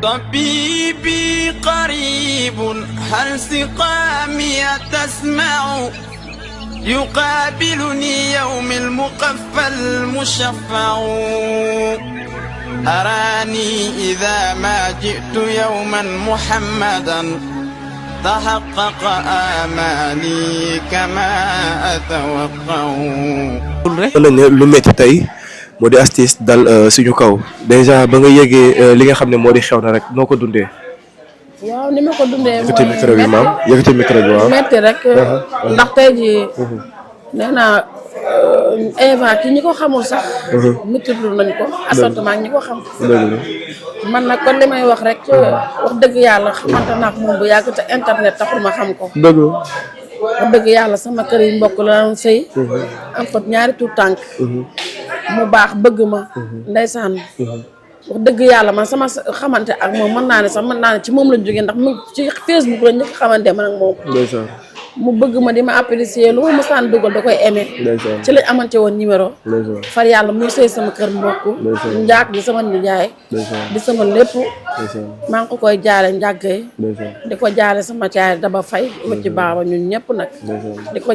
طبيبي قريب هل سقامي تسمع يقابلني يوم المقفى المشفع أراني إذا ما جئت يوما محمدا تحقق آمالي كما أتوقع. lu metti tey moo di Aziz dal suñu kaw déjà ba nga yëgee li nga xam ne moo di xew na rek noo ko dundee. waaw ni ma ko dundee yëkkati micro bi maam yëkkati micro bi waaw. metti rek ndax tey jii nee naa Eva ki ñi ko xamul sax méttilu nañ ko assortement ñi ko xam man nag kon li may wax rek wax dëgg yàlla xamante naa ko moom bu yàgg te internet taxul ma xam ko dëgg wax dëgg yàlla sama kër yi mbokk la doon sëy am fa ñaari tuut tànk mu baax bëgg ma ndeysaan wax dëgg yàlla man sama xamante ak moom mën naa ne sax mën naa ne ci moom la jógee ndax mu ci Facebook la ñu ko xamante man ak moom mu bëgg ma di ma apprécier lu ma mosaan dugal da koy aimé ci lañ amante woon numéro far yàlla muy sëy sama kër mbokk njaag di sama nijaay di sama lépp maa ngi ko koy jaale njàggee di ko jaale sama caay daba fay ma ci baaba ñun ñëpp nag di ko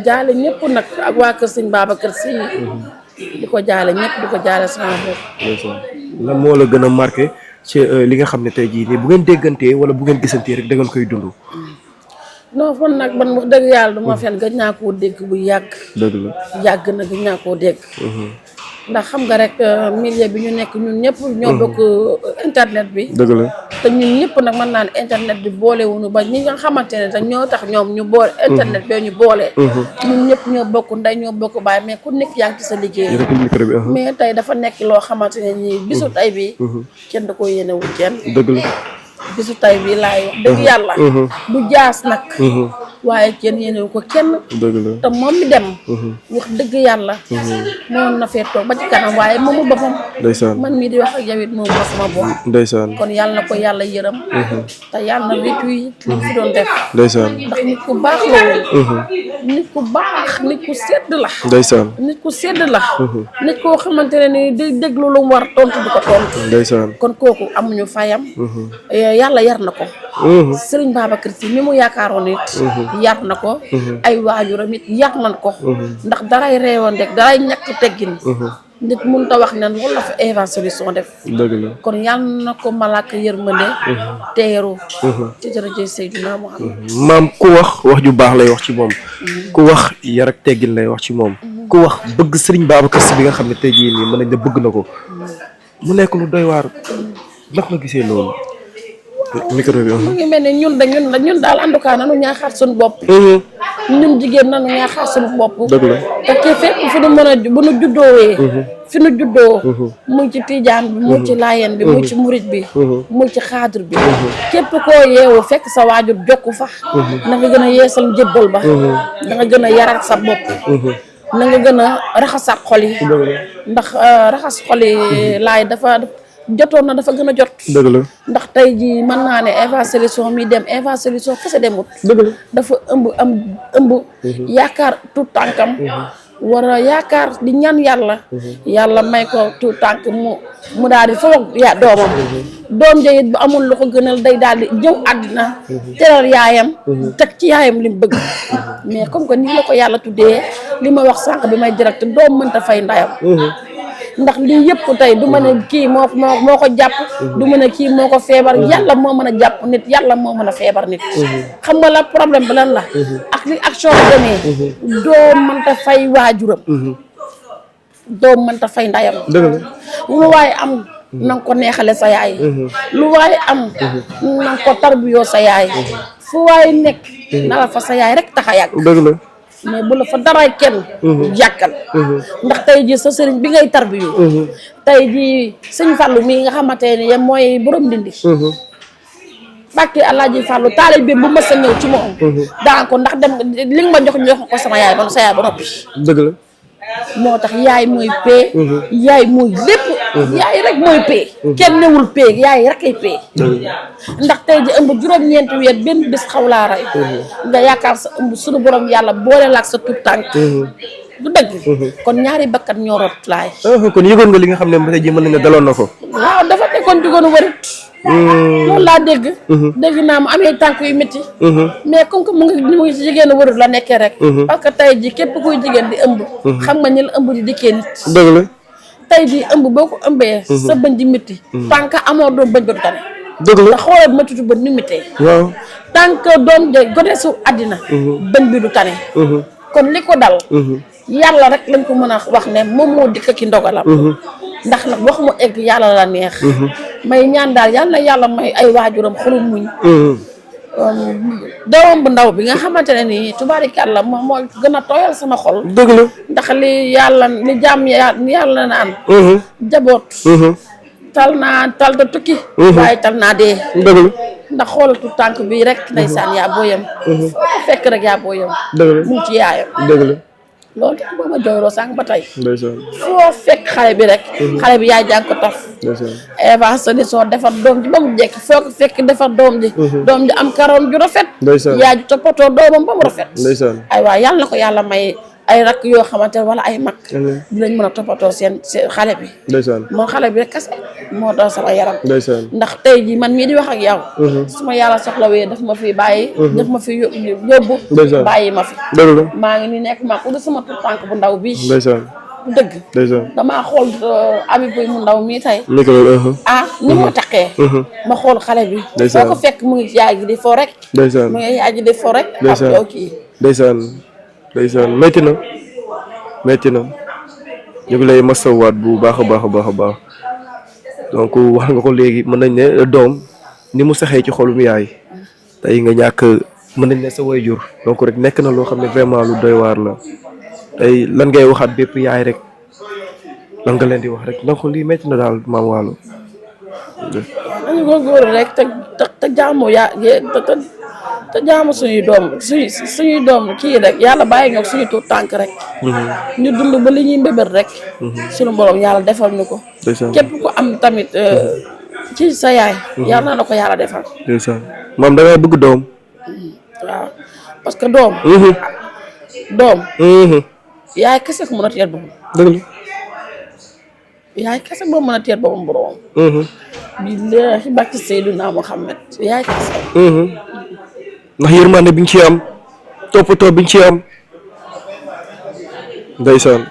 jaale ñëpp nag ak waa kër sëñ Babacar Si di ko jaale ñëpp di ko jaale sama bopp. lan moo la gën a marqué ci li nga xam ne tey jii nii bu ngeen déggantee wala bu ngeen gisantee rek da ngeen koy dund. non fan nag man wax dëgg yàlla du ma fen gëj naa koo dégg bu yàgg. dëgg la yàgg na gëj naa koo dégg. ndax xam nga rek milieu bi ñu nekk ñun ñëpp ñoo bokk internet bi. dëgg la te ñun ñëpp nag mën naa ne internet bi boolewuñu ba ñi nga xamante ne te ñoo tax ñoom ñu boole. internet bee ñu boole. ñun ñëpp ñoo bokk ndey ñoo bokk baay mais ku nekk yaa ngi ci sa liggéey. mais tey dafa nekk loo xamante ne nii bisu tey bi kenn da ko yéenewul kenn. dëgg la bisu tay bi laay wax dëgg yàlla du jaas nag waaye kenn yéenewu ko kenn dëgg la te moom mi dem wax dëgg yàlla moom na fee toog ba ci kanam waaye moomu boppam ndeysaan man mii di wax ak yow it moom moo sama bopp ndeysaan kon yàlla na ko yàlla yërëm te yàlla na wéccu yi li fi doon def ndeysaan ndax nit ku baax la woon nit ku baax nit ku sedd la ndeysaan nit ku sedd la nit koo xamante ne ni di déglu lu mu war tontu di ko tontu ndeysaan kon kooku amuñu fayam yàlla yar na ko Sëriñ Babacar Si mi mu yaakaaroon it yar na ko ay waajuram it yar nañ ko ndax daray reewoon rek daray ñàkk teggin nit mun ta wax ne loolu la fa Eva Solution def dëgg la kon yàlla na ko malaaka yërmande teeru ci jërëjëf Seydina Muhammad maam ku wax ju baax lay wax ci moom ku wax yar ak teggin lay wax ci moom ku wax bëgg Sëriñ Babacar Si bi nga xam ne tey jii nii mën nañ ne bëgg na ko mu nekk lu doy waar ndax nga gisee loolu micro bi mu ngi mel ni ñun daal en tout cas nanu ñaaxaat suñu bopp ñun jigéen nanu ñaaxaat suñu bopp dëgg la te ci fépp fi nu mën a bu nu juddoowee fi nu juddoo muy ci tijaan bi muy ci laayeen bi muy ci murit bi muy ci xaadir bi képp koo yeewu fekk sa waajur jokku fa na nga gën a yeesal njëbbal ba da nga gën a yaral sa bopp na nga gën a raxasaat xol yi ndax raxas xol yi laay dafa jotoon na dafa gën a jot dëgg la ndax tey jii mën naa ne Eva Solution mi dem Eva Solution kese demut dëgg la dafa ëmb yaakaar tout tànkam war a yaakaar di ñaan yàlla may ko tout tànk mu daal di foog doomam doom ja it bu amul lu ko gënal day daal di ñëw àddina teral yaayam teg ci yaayam li mu bëgg mais comme que ni la ko yàlla tuddee li ma wax sànq bi may direct doom mënta fay ndayam ndax lii yëpp tey du ma ne kii moo ko jàpp du ma ne kii moo ko feebar yàlla moo mën a jàpp nit yàlla moo mën a feebar nit xam nga la problème bi lan la ak li action bi demee doom mënta fay waajuram doom mënta fay ndayam lu waaye am nanga ko neexale sa yaay lu waaye am nanga ko tarbiyoo sa yaay fu waaye nekk na la fa sa yaay rek tax a yàgg dëgg la mais bu la fa daraay kenn yàkkal ndax tey jii sa sëriñ bi ngay tarbiyu tey jii sëñ Fallou mii nga xamante ne mooy borom Ndindi bàkki Alaaji Fallou taale bi bu ma sa ñëw ci moom daa ko ndax dem li nga ma jox ko sama yaay ba sa yaay ba noppi dëgg la moo tax yaay mooy pee yaay mooy lépp yaay rek mooy pee kenn newul pee yaay rek ay pee ndax tey ji ëmb juróom-ñeenti weer benn bés xaw laa rey nga yaakaar sa ëmb suñu borom yàlla boole laak sa tout tànk du dëgg kon ñaari bakkat ñoo rot laay kon yëgoon nga li nga xam ne tey ji mën nañ ne daloon na ko waaw dafa nekkoon jugoon warit loolu laa dégg. dégg naa mu amee tànk yu métti. mais comme que mu ngi ci jigéen warul la nekkee rek. parce que tey ji képp kuy jigéen di ëmb. xam nga ni la ëmb di dikkee nit. dëgg la. tey ji ëmb boo ko ëmbee. sa bëñ di métti. tànk amoo doom bëñ ba du tane. dëgg la te xoolal méttitu ba ni méttee. waaw. tànk doom ja gone su àddina. bëñ bi du tane. kon li ko dal. yàlla rek lañ ko mën a wax ne moom moo dikk ki ndogalam. ndax nag wax mu egg yàlla la neex. may ñaan daal yàlla may ay waajuram xolu muñ. doomam bu ndaw bi nga xamante ne nii tubaarikàlla moom moo gën a tooyal sama xol. dëgg la. ndax li jàmm yàlla naan. jaboot. tal ta tukki. waaye tal naa dee. dëgg la. ndax xoolatu tànk bi rek ndeysaan yaa booyam. fekk rek yaa booyam. dëgg la mu ngi ci yaayam. dëgg la. loolu tax boo ma jooyloo sànq ba tey. ndeysaan. foo fekk xale bi rek. xale bi yaay jàng ko taf. ndeysaan. Eva Sani soo defar doom ji ba mu jekk foo ko fekk defar doom ji. doom ji am karoon ju rafet. ndeysaan. yaay ji toppatoo doomam ba mu rafet. ndeysaan. ay waa yàlla na ko yàlla may ay rakk yoo xamante ne wala ay mag. dinañ mën a toppatoo seen xale bi. ndeysaan. moo xale bi rek kese moo daw sama yaram. ndeysaan. ndax tey jii man mii di wax ak yow. su ma yàlla soxlawee daf ma fi bàyyi. daf ma fi yóbbu. ndeysaan. bàyyi ma fi. dëgg la. maa ngi ni nekk maa ko sama tur tànk bu ndaw bii. ndeysaan. dëgg. ndeysaan. damaa xool abi buy mu ndaw mii tey. micro bi. ni ma taqee. ma xool xale bi. ndeysaan. foo ko fekk mu ngi yaay ji di fo rek. ndeysaan. mu ngi yaay ji di fo rek. ndeysaan. ak yow kii. ndeysaan. ndeysaan métti na. métti na. ñu ngi lay masawaat bu baax a baax a baax a baax donc wax nga ko léegi mën nañ ne doom ni mu saxee ci xolum yaay tey nga ñàkk mën nañ ne sa waajur donc rek nekk na loo xam ne vraiment lu doy waar la tey lan ngay waxaat bépp yaay rek lan nga leen di wax rek donc lii métti na daal Mame Wallo. dañu góorgóorlu rek te jaamu te jaamu suñuy doom kii rek yàlla bàyyi ñoo suñu tuut tànk rek. ñu dund ba li ñuy mbébét rek. suñu borom yàlla defal ñu ko. képp ku am tamit ci sa yaay. yàlla na ko yàlla defal. ndeysaan maam da ngaa bëgg doom. waaw parce que doom. yaay kese ko mën a teet boppam. dëgg la. yaay kese boo mën a teet boppam borom. billaahi barke Seydina Muhammad yaay kese. ndax yërmande bi ñu ciy am toppatoo bi ñu ciy am ndeysaan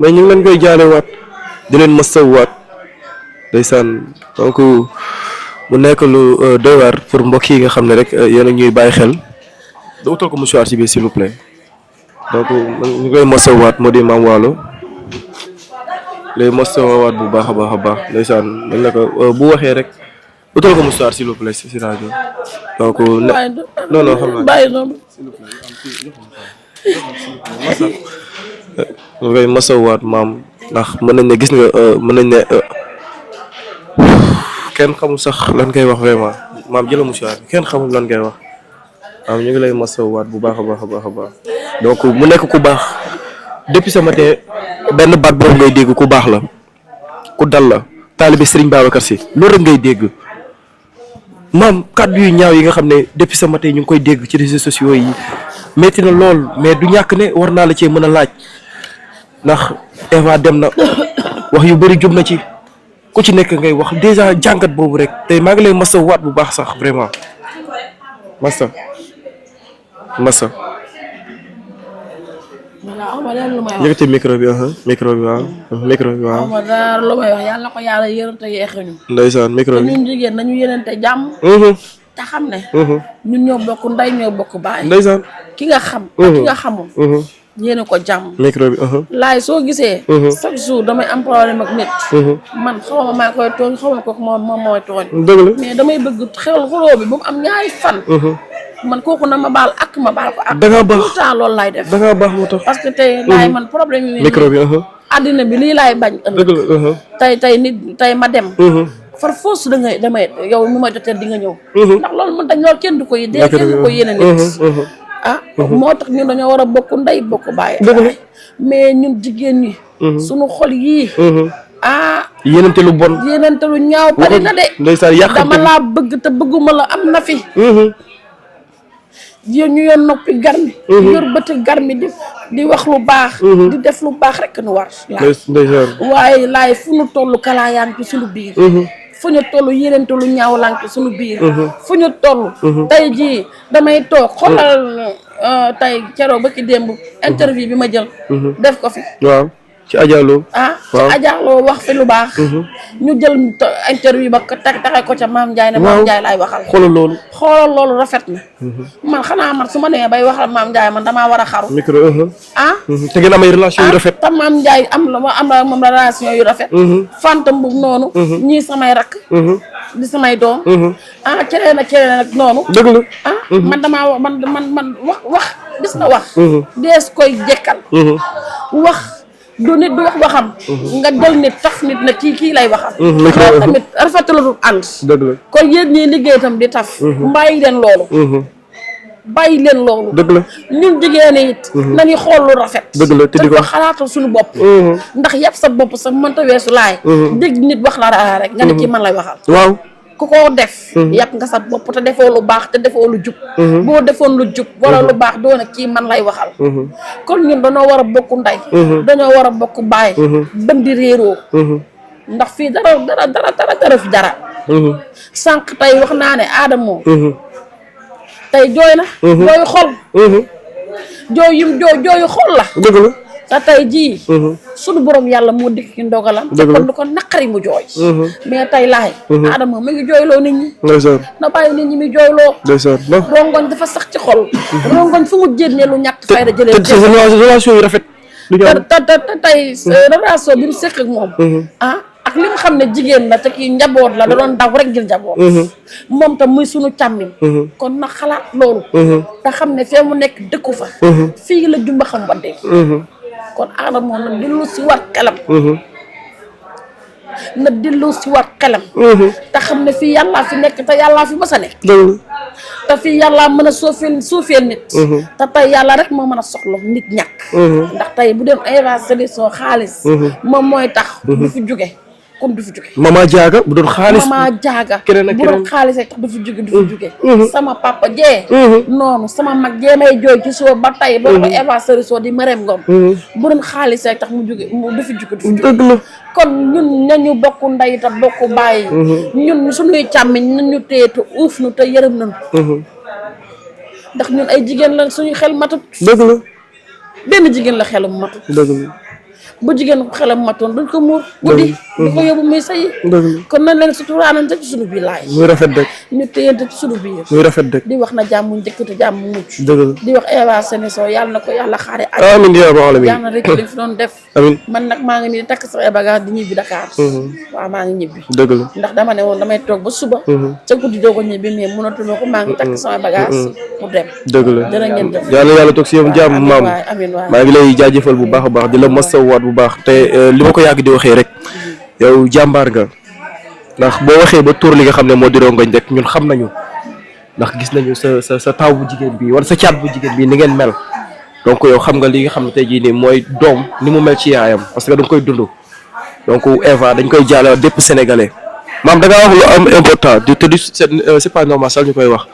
mais ñu ngi leen koy jaalewaat di leen masawaat ndeysaan donc mu nekk lu doy waar pour mbokk yi nga xam ne rek yéen a ñuy bàyyi xel da utal ko mouchoir ci biir s'il vous plaît donc ñu koy masawaat moo di Mame Wallo lay masawaat bu baax a baax a baax ndeysaan dañ la ko bu waxee rek utal ko mouchoir s'il vous plaît si rajo donc non xam naa bàyyi noonu. nga koy masawaat maam ndax mën nañ ne gis nga mën nañ ne kenn xamul sax lan koy wax vraiment maam jëla mouchoir bi kenn xamul lan koy wax maam ñu ngi lay masawaat bu baax a baax a baax a baax donc mu nekk ku baax depuis ce matin benn baat boobu ngay dégg ku baax la ku dal la taalibe Serigne Babacar Sy loolu rek ngay dégg maam kàddu yu ñaaw yi nga xam ne depuis ce matin ñu ngi koy dégg ci réseaux sociaux yi metti na lool mais du ñàkk ne war naa la cee mën a laaj ndax Eva dem na wax yu bëri jub na ci ku ci nekk ngay wax déjà jàngat boobu rek tey maa ngi lay masa waat bu baax sax vraiment masa waaw ma leen lu may wax yëkkati micro bi waaw waaw ma daal lu may wax yàlla na ko yàlla yërëm te yeexuñu. ndeysaan micro te bi ñun jigéen nañu yénente jàmm. te xam ne. ñun ñoo bokk ndey ñoo bokk baay. ndeysaan ki nga xam. ak ki nga xamul. yéene ko jàmm. micro bi laay soo gisee. chaque jour damay am problème ak nit. man xaw ma maa koy tooñ xaw ma kooku moom mooy tooñ. dëgg la mais damay bëgg xuloo bi ba mu am ñaari fan. man kooku na ma baal ak ma baal ko ak. da ngaa baax tout le temps loolu laay def. da ngaa baax moo tax. parce que tey laay man problème yi. micro bi àddina bi lii laay bañ. dëgg la tey nit tey ma dem. far force damay yow mi ma jotee di nga ñëw. ndax loolu man dañ loolu kenn du ko yéene. kenn du ko yéene nit. moo tax ñun dañoo war a bokk ndey bokk baay. mais ñun jigéen ñi. suñu xol yii. yéenante lu bon. yéenante lu ñaaw bari na de. ndeysaan yàqante dama laa bëgg te bëgguma la am na fi. yéen ñu yor noppi garmi. yor bëti garmi di wax lu baax. di def lu baax rek nu war. ndeysaan waaye laay fu nu toll kalaayaan ci suñu biir. fu ñu toll yéenante lu ñaaw lank suñu biir fu ñu toll tey jii damay toog xoolal tey keroo ba ki démb interview bi ma jël def ko fi waaw ci Adjalo ci Adjalo wax fi lu baax ñu jël interview ba taxe ko ca Maam Ndiaye ne Maam Ndiaye laay waxal xoolal loolu rafet na man xanaa man su ma nee bay waxal Maam Ndiaye man damaa war a xaru micro te ngeen am ay relation yu rafet te Maam Ndiaye am na moom relation yu rafet Fanta Mbub noonu ñii samay rakk di samay doom keneen ak noonu dëgg la man damaa man wax gis na wax dees koy jekkal wax du nit du wax waxam nga jël nit tax nit na kii lay waxam loolu tamit rafetlu du ànd dëgg la kon yéen ñii liggéey tam di taf bàyyi leen loolu dëgg la ñun jigéen it nañu xool lu rafet dëgg la te di ko xalaatal suñu bopp ndax yàpp sa bopp sax mënta weesu laay dégg nit wax la rek nga ne kii man lay waxal waaw ku ko def yàpp nga sa bopp te defoo lu baax te defoo lu jub boo defoon lu jub wala lu baax doona kii man lay waxal kon ñun dañoo war a bokk ndey dañoo war a bokk baay bëm di réeroo ndax fii dara fi dara sànq tey wax naa ne Adamo tey jooy na jooyu xol jooyu xol la dëgg la te tey jii suñu borom yàlla moo dikk ci ndogalam te kon lu ko naqari mu jooy mais tey laay Adama mu ngi jooyloo nit ñi na bàyyi nit ñi muy jooyloo rongoñ dafa sax ci xol rongoñ fu mu jénnee lu ñàkk fayda jëlee relation yu rafet te tey relation bi mu sekk ak moom ak li mu xam ne jigéen la te kii njaboot la da doon daw rek ngir njaboot moom tam muy sunu càmmin kon na xalaat loolu te xam ne fee mu nekk dëkku fa fii la jumba xam waddee kon Adamo na dellu si waat xelam te xam ne fii yàllaa fi nekk te yàllaa fi mës a nekk te fii yàllaa mën a suufeel nit te tey yàlla rek moo mën a soxla nit ñàkk ndax tey bu dem investir xaalis moom mooy tax du fi jóge kon du fi jóge Mama Diaga bu doon xaalis bu doon xaalis tax du fi jóge sama papa jee noonu sama mag jee may jooy ci soo ba tey boo ko évaseri soo di Marème Ngom bu doon xaalis tax mu jóge du fi jóge kon ñun nañu bokk ndey te bokk bàyyi ñun suñuy càmmiñ nañu téye te uuf nu te yërëm nañu ndax ñun ay jigéen la suñu xel matut dëgg la benn jigéen la xelum matut dëgg la bu jigéen ko xelam matoon duñ ko muur guddi di ko yóbbu muy sayi kon nañ leen suturaanante ci suñu biir laay muy rafet rek ñu téyante ci suñu biir muy rafet rek di wax na jàmm njëkk te jàmm mucc dëgg di wax Eva Sénéso yàlla na ko yàlla xaare amiin yaa rabbal aalamiin yàlla na rek li fi doon def amiin man nag maa ngi nii takk sama bagage di ñibbi Dakar waaw maa ngi ñibbi dëgg la ndax dama ne woon damay toog ba suba ca guddi doo ko ñibbi mais mënatuma ko maa ngi takk sama bagage pour dem dëgg la jërë ngeen jëf yàlla toog si yow jàmm maam amiin waay maa ngi lay jaajëfal bu baax a baax di la masawaat bu baax te li ma ko yàgg di waxee rek yow jàmbaar nga ndax boo waxee ba tuur li nga xam ne moo di rongoñ rek ñun xam nañu ndax gis nañu sa taw bu jigéen bi wala sa caat bu jigéen bi ni ngeen mel donc yow xam nga li nga xam ne tey jii nii mooy doom ni mu mel ci yaayam parce que da nga koy dund donc Eva dañ koy jaale dépp sénégalais maam da ngaa wax lu am important te du c'est pas normal sax ñu koy wax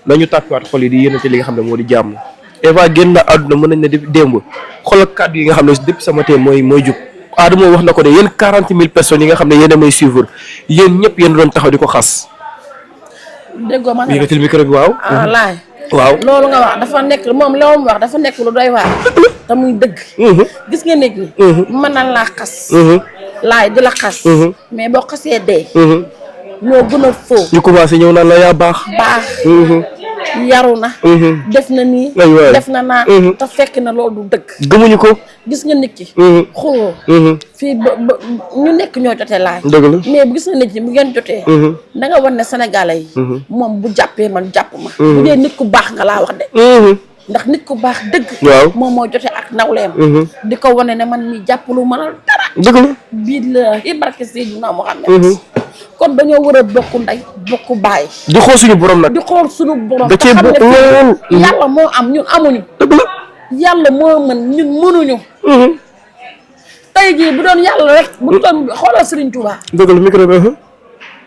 nañu tàppiwaat xol yi di yéenante li nga xam ne moo di jàmm Eva génn na àdduna mën nañ ne depuis démb xoolal kàddu yi nga xam ne depuis sama tee mooy jub Adamo wax na ko de yéen 40 000 personnes yi nga xam ne yéen a may suivre yéen ñëpp yéen doon taxaw di ko xas. déggoo ma ne yëkkatil micro bi waaw. laay. waaw loolu nga wax dafa nekk moom loolu mu wax dafa nekk lu doy waar. te muy dëgg. gis nga nit ñi. mën na laa xas. laay di la xas. mais boo xasee dee. ñoo gën a foo. ñu commencé ñëw naan la yaa baax. yaru na def na nii def na naa te fekk na loolu du dëgg gëmuñu ko gis nga nit ki xuloo fii ba ñu nekk ñoo jotee laay dëgg la mais bu gis nga nit ñi bu ngeen jotee da nga war ne sénégalais yi moom bu jàppee man jàpp ma bu dee nit ku baax nga laa wax de ndax nit ku baax dëgg moom moo jotee ak nawleem di ko wane ne man mi jàppalu mënal dara dëgg la bii la i barke Seydina Muhammad kon dañoo war a bokk ndey bokk baay. di xool suñu borom nag. di xool suñu borom. da cee bokk lool. yàlla moo am ñun amuñu. dëgg la. yàlla moo mën ñun mënuñu. tey jii bu doon yàlla rek. bu doon xoolal Serigne Touba. dëgg la micro bi.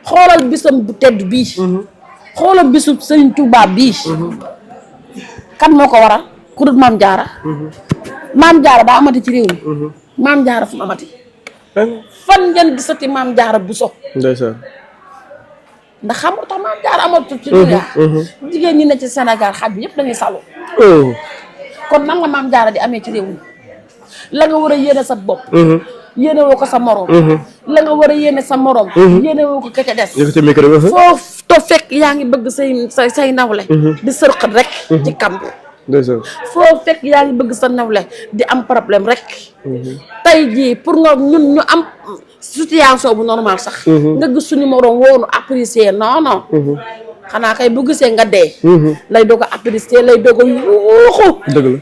xoolal bisam bu tedd bii. xoolal bisu Serigne Touba bii. kan moo ko waral ku dul Maam Jaara. Maam Jaara daa amati ci réew mi. Maam Jaara fu mu amati. fan ngeen gisati Maam Jaara Buso. ndeysaan. ndax xam nga tax maam jaar amatul ci dunya jigéen ñi ne ci Sénégal xaj bi yëpp dañuy salu kon nan nga maam jaara di amee ci réew mi la nga war a yéene sa bopp yéene woo ko sa morom la nga war a yéene sa morom yéene woo ko ka ca des foofu to fekk yaa ngi bëgg say nawle di sërxat rek ci kamb foo fekk yaa ngi bëgg sa nawle di am problème rek tey jii pour nga ñun ñu am situation bu normal sax nga gis suñu morom woonu apprécier non xanaa kay bu gisee nga dee lay doog a apprécier lay doog a yuuxu dëgg la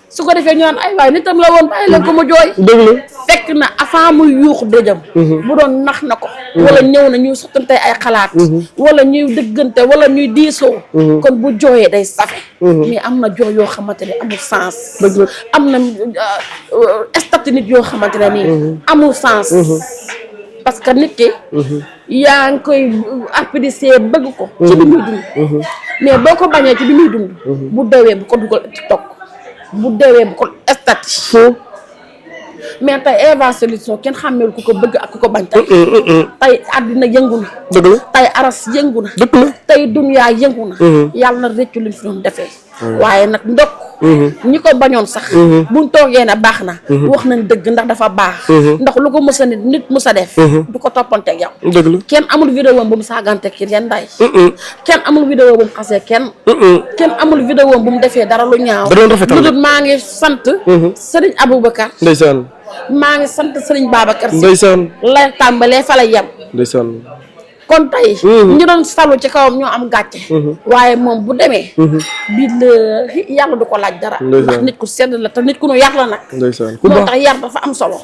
su ko defee ñu naan ay waay nitam la woon bàyyi leen ko mu jooy dëgg la fekk na avant muy yuuxu dëjëm bu doon nax na ko wala ñëw na ñuy sottante ay xalaat wala ñuy dëggante wala ñuy diisoo kon bu jooyee day safe mais am na jooy yoo xamante ne amul sens am na statut nit yoo xamante ne nii amul sens parce que nit ki yaa ngi koy apprécier bëgg ko ci bi muy dund mais boo ko bañee ci bi muy dund bu dewee bu ko dugal TikTok bu dewee bu ko statut mais tey Eva Solution kenn xàmmeel ku ko bëgg ak ku ko bañ tey àddina yëngu na tey aras yëngu na tey dunya yëngu na yàlla na réccu luñ fi doon defee waaye nag ndokk ñi ko bañoon sax buñ toogee ne baax na wax nañ dëgg ndax dafa baax ndax lu ko mës a nit mës a def du ko toppanteeg yow kenn amul vidéo bu mu saagante ki yenn day kenn amul vidéo bu mu xasee kenn amul vidéo bu mu defee dara lu ñaaw lu dul maa ngi sant Serigne Aboubacar ndeysaan maa ngi sant Serigne Babacar ndeysaan la tàmbalee fa la yem ndeysaan kon tey ñu doon salu ci kawam ñoo am gàcce waaye moom bu demee bii la yàlla du ko laaj dara ndax nit ku sedd la te nit ku nu yar la nag moo tax yar dafa am solo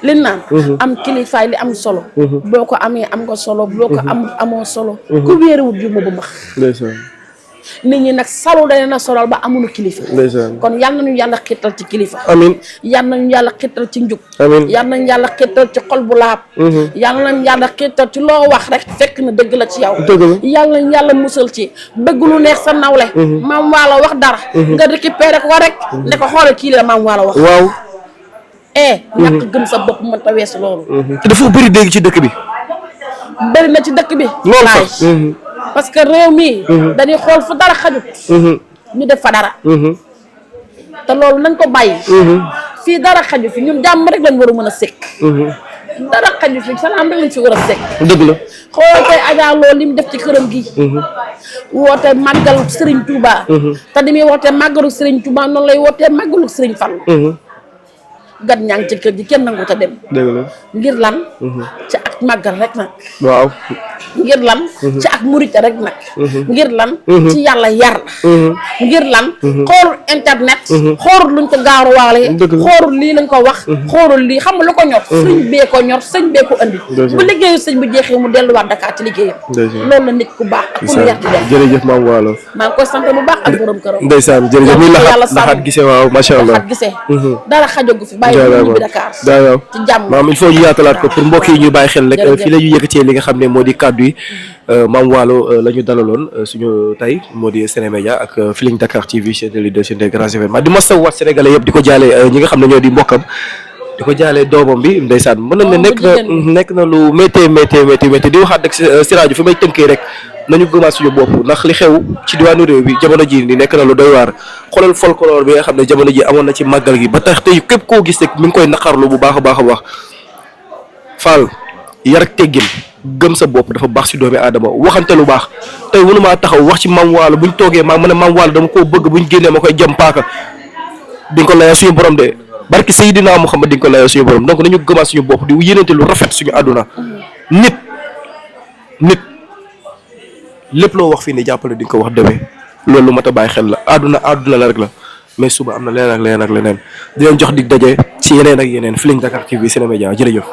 li naan am kilifaay li am solo boo ko amee am nga solo boo ko amoo solo ku wéeruwut ju ma bu max nit ñi nag salu dalee na solal ba amuñu kilifa kon yal nañu yàlla xittal ci kilifa amiin yal nañu yàlla xittal ci njub amiin yal nañu yàlla xittal ci xol bu laab yal nañu yàlla xittal ci loo wax rek fekk na dëgg la ci yow yal nañu yàlla musal ci bëgg lu neex sa nawle maam waalo wax dara nga récupéré ko rek ne ko xoolal kii la maam waalo wax waaw ñàkk gëm sa bopp mën ta weesu loolu te dafa bëri dégg ci dëkk bi bëri na ci dëkk bi loolu parce que réew mi dañuy xool fu dara xajut ñu def fa dara te loolu nañ ko bàyyi fii dara xaju fi ñun jàmm rek lañ war a mën a sekk dara xaju fi salaam rek lañ fi war a sekk dëgg la xool tey Adja loolu li mu def ci këram gi woote màggalu Serigne Touba te di muy wootee màggalu Serigne Touba noonu lay wootee màggalu Serigne Fallou gat ñaa ngi ci kër gi kenn nangu ta dem ngir lan ci ak màggal rek nag waaw ngir lan ci ak murite rek nag ngir lan ci yàlla yar ngir lan xoolul internet xoolul luñ ko gaaruwaale xoolul lii lañ ko wax xoolul lii xam nga lu ko ñor sëñ bee ko ñor sëñ bee ko andi bu liggéeyu sëñ bi jeexee mu delluwaat Dakar ci liggéeyam loolu la nit ku baax ak ku mu yar di def jërëjëf Mame Wallo maa ngi koy sant bu baax ak borom këram ndeysaan jërëjëf muy laxat gisee waaw macha allah laxat gisee dara xajogu fi bàyyi ñu bi Dakar waaw ci jàmm maam il faut ñu yaatalaat ko pour mbokk yi ñu bàyyi xel rek fii la ñu yëkkatee li nga xam ne moo di kàddu yi Mame Wallo la ñu dalaloon suñu tey moo di Sénémédia ak Feeling Dakar TV chaîne de leader chaîne des grands événements di masawu waat sénégalais yëpp di ko jaale ñi nga xam ne ñoo di mbokkam di ko jaale doomam bi ndeysaan mën nañ ne nekk na lu métti di waxaat rek si rajo fi may tënkee rek nañu gëmaat suñu bopp ndax li xew ci diwaanu réew bi jamono ji ni nekk na lu doy waar xoolal folklore bi nga xam ne jamono ji amoon na ci màggal gi ba tax tey képp koo gis rek mi ngi koy naqarlu bu baax a baax a baax Fall yar ak teggin gëm sa bopp dafa baax si doomi aadama waxante lu baax tey mënumaa taxaw wax ci Mame Wallo buñ toogee ma ne Mame Wallo dama koo bëgg buñ génnee ma koy jëm paaka di nga ko layoo suñu borom de barki Seydina Muhammad di nga ko layoo suñu borom donc nañu gëmaat suñu bopp di yéenante lu rafet suñu àdduna nit lépp loo wax fii nii jàppale di nga ko wax demee loolu lu mat a bàyyi xel la àdduna la rek la mais suba am na leneen ak leneen di leen jox dig daje ci yeneen ak yeneen Feeling Dakar TV Sénémédia jërëjëf